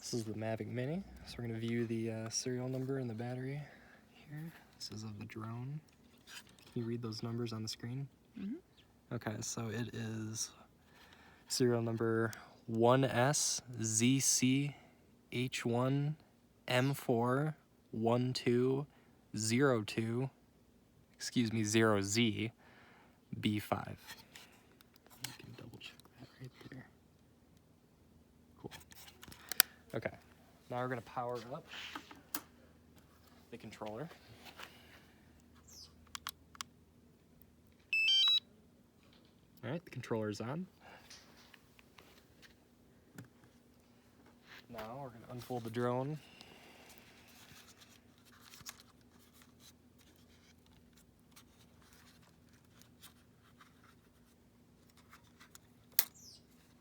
This is the Mavic Mini, so we're going to view the serial number and the battery here. This is of the drone. Can you read those numbers on the screen? Mm-hmm. Okay, so it is serial number 1SZCH1M41202, excuse me, 0Z B5. You can double check that right there. Cool. Okay, now we're going to power up the controller. All right, the controller is on. Now we're going to unfold the drone.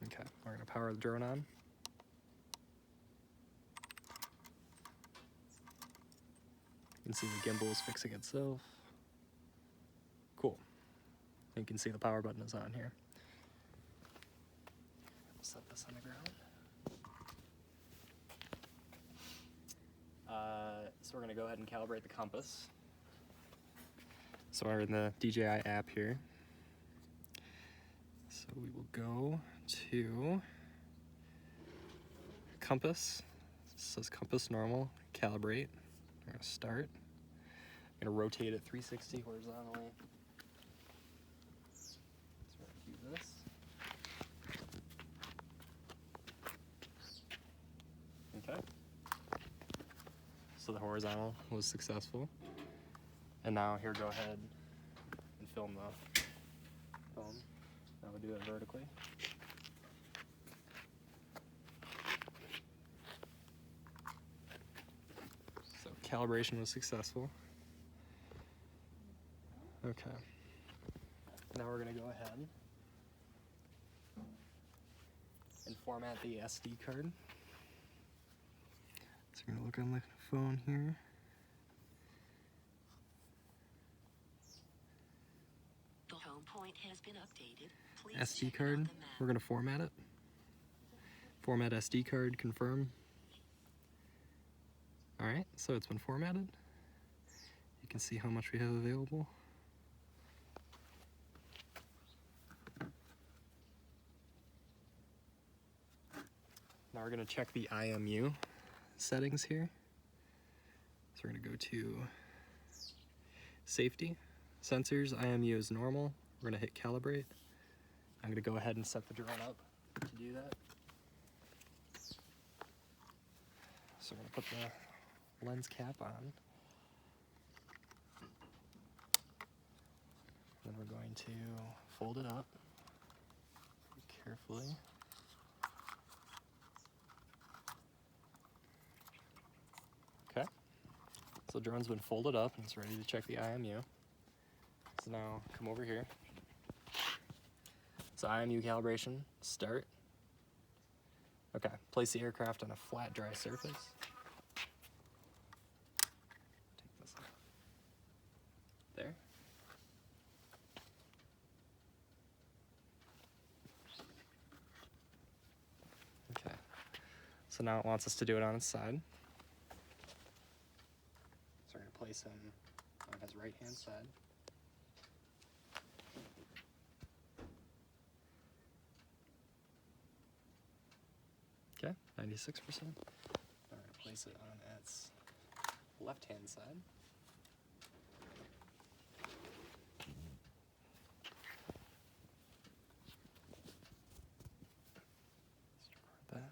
Okay, we're going to power the drone on. You can see the gimbal is fixing itself. Cool. You can see the power button is on here. Set this on the ground. So we're going to go ahead and calibrate the compass. So we're in the DJI app here. So we will go to compass. It says compass normal, calibrate. We're going to start. I'm going to rotate it 360 horizontally. So we're going to do this. Okay. So the horizontal was successful. And now here, go ahead and film the phone. Now we'll do it vertically. So calibration was successful. Okay. Now we're going to go ahead and format the SD card. So we're going to look on the phone here. The home point has been updated. Please SD check it card, on the map. we're going to format it. Format SD card, confirm. Alright, so it's been formatted. You can see how much we have available. Now we're going to check the IMU settings here. So we're going to go to safety, sensors, IMU is normal. We're going to hit calibrate. I'm going to go ahead and set the drone up to do that. So we're going to put the lens cap on. Then we're going to fold it up carefully. Okay. So the drone's been folded up and it's ready to check the IMU. So now come over here. So IMU calibration, start. Okay, place the aircraft on a flat, dry surface. Take this out. There. Okay. So now it wants us to do it on its side. So we're going to place him on his right-hand side. Okay, 96%. Now we're going to place it on its left-hand side. That.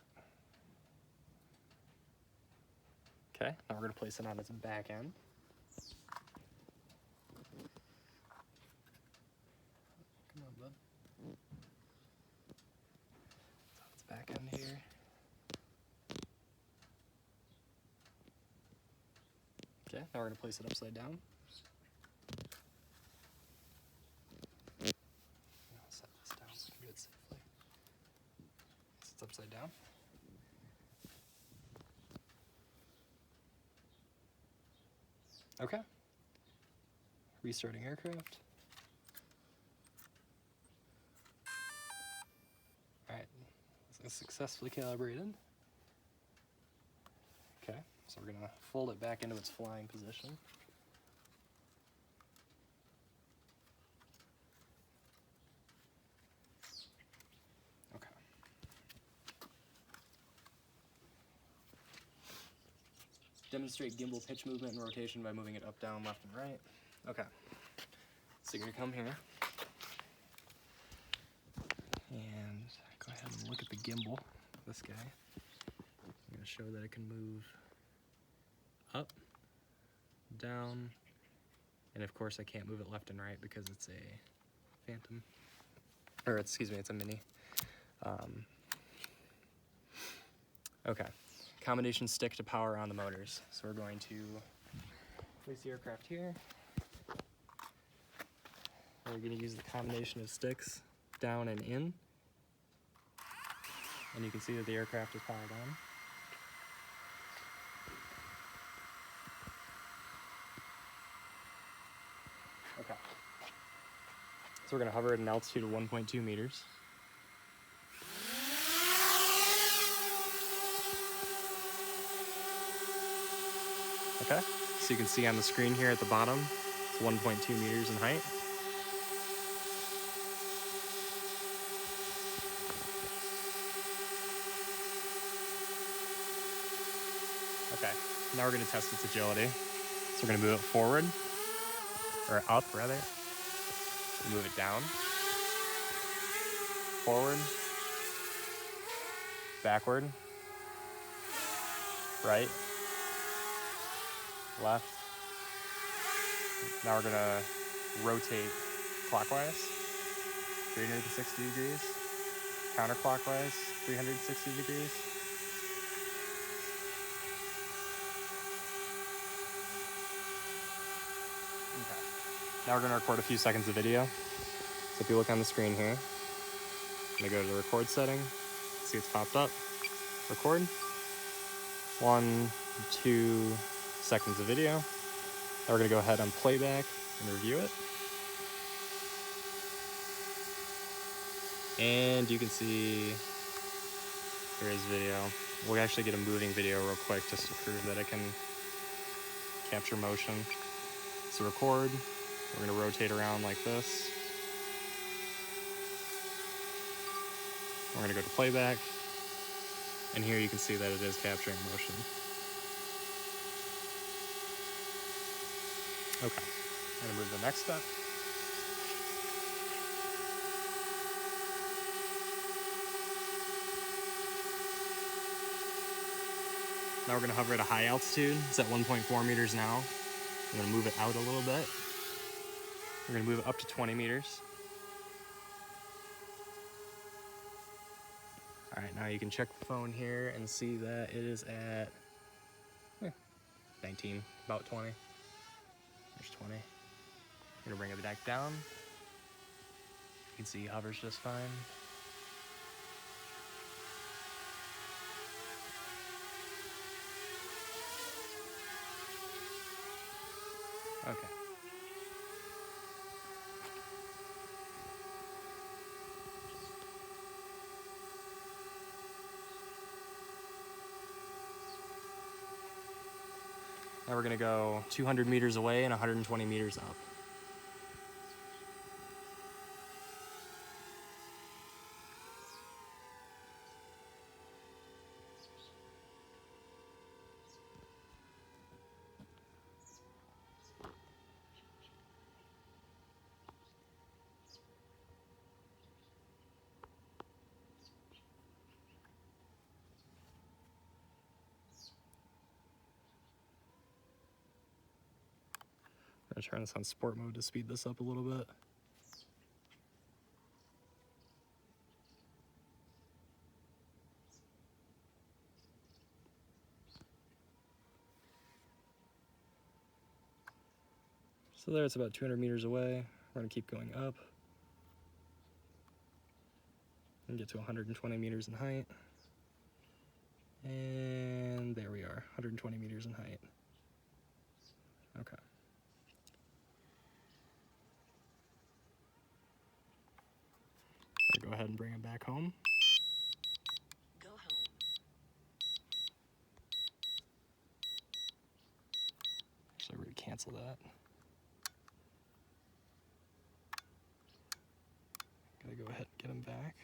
Okay, now we're going to place it on its back end. Come on, bud. It's on its back end here. Okay, now we're going to place it upside down. I'll set this down so we can do it safely. It's upside down. Okay. Restarting aircraft. Alright, it's successfully calibrated. So we're gonna fold it back into its flying position. Okay. Demonstrate gimbal pitch movement and rotation by moving it up, down, left, and right. Okay. So you're gonna come here and go ahead and look at the gimbal, this guy. I'm gonna show that it can move up, down, and of course I can't move it left and right because it's a Phantom, or excuse me, it's a Mini. Okay, combination stick to power on the motors. So we're going to place the aircraft here. And we're going to use the combination of sticks down and in. And you can see that the aircraft is powered on. Okay. So we're going to hover at an altitude of 1.2 meters. Okay, so you can see on the screen here at the bottom, it's 1.2 meters in height. Okay, now we're going to test its agility. So we're going to move it forward, or up rather. Move it down, forward, backward, right, left. Now we're going to rotate clockwise, 360 degrees, counterclockwise, 360 degrees. Okay. Now we're going to record a few seconds of video. So if you look on the screen here, I'm going to go to the record setting. See it's popped up. Record. 1, 2 seconds of video. Now we're going to go ahead on playback and review it. And you can see there is video. We'll actually get a moving video real quick just to prove that it can capture motion. So record. We're going to rotate around like this. We're going to go to playback. And here you can see that it is capturing motion. Okay, I'm gonna move to the next step. Now we're gonna hover at a high altitude. It's at 1.4 meters now. I'm gonna move it out a little bit. We're gonna move it up to 20 meters. All right, now you can check the phone here and see that it is at 19, about 20. There's 20. I'm gonna bring it back down. You can see it hovers just fine. Okay. Now we're gonna go 200 meters away and 120 meters up. I'm gonna turn this on sport mode to speed this up a little bit. So there it's about 200 meters away. We're gonna keep going up and get to 120 meters in height. And there we are, 120 meters in height. Okay. Go ahead and bring it back home. Go home. cancel that. Gotta go ahead and get him back.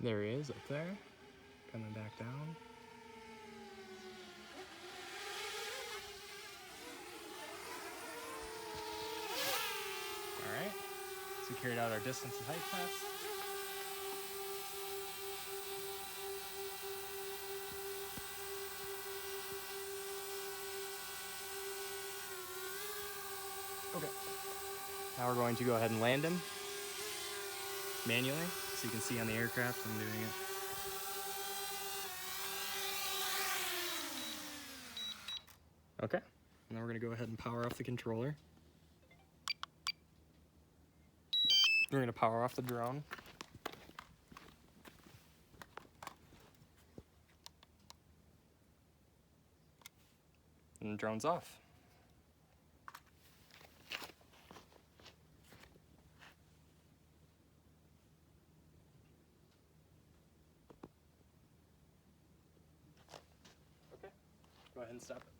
There he is up there, coming back down. All right, so we carried out our distance and height test. Okay, now we're going to go ahead and land him manually, so you can see on the aircraft I'm doing it. Okay, now we're gonna go ahead and power off the controller. We're gonna power off the drone. And the drone's off. Okay, go ahead and stop it.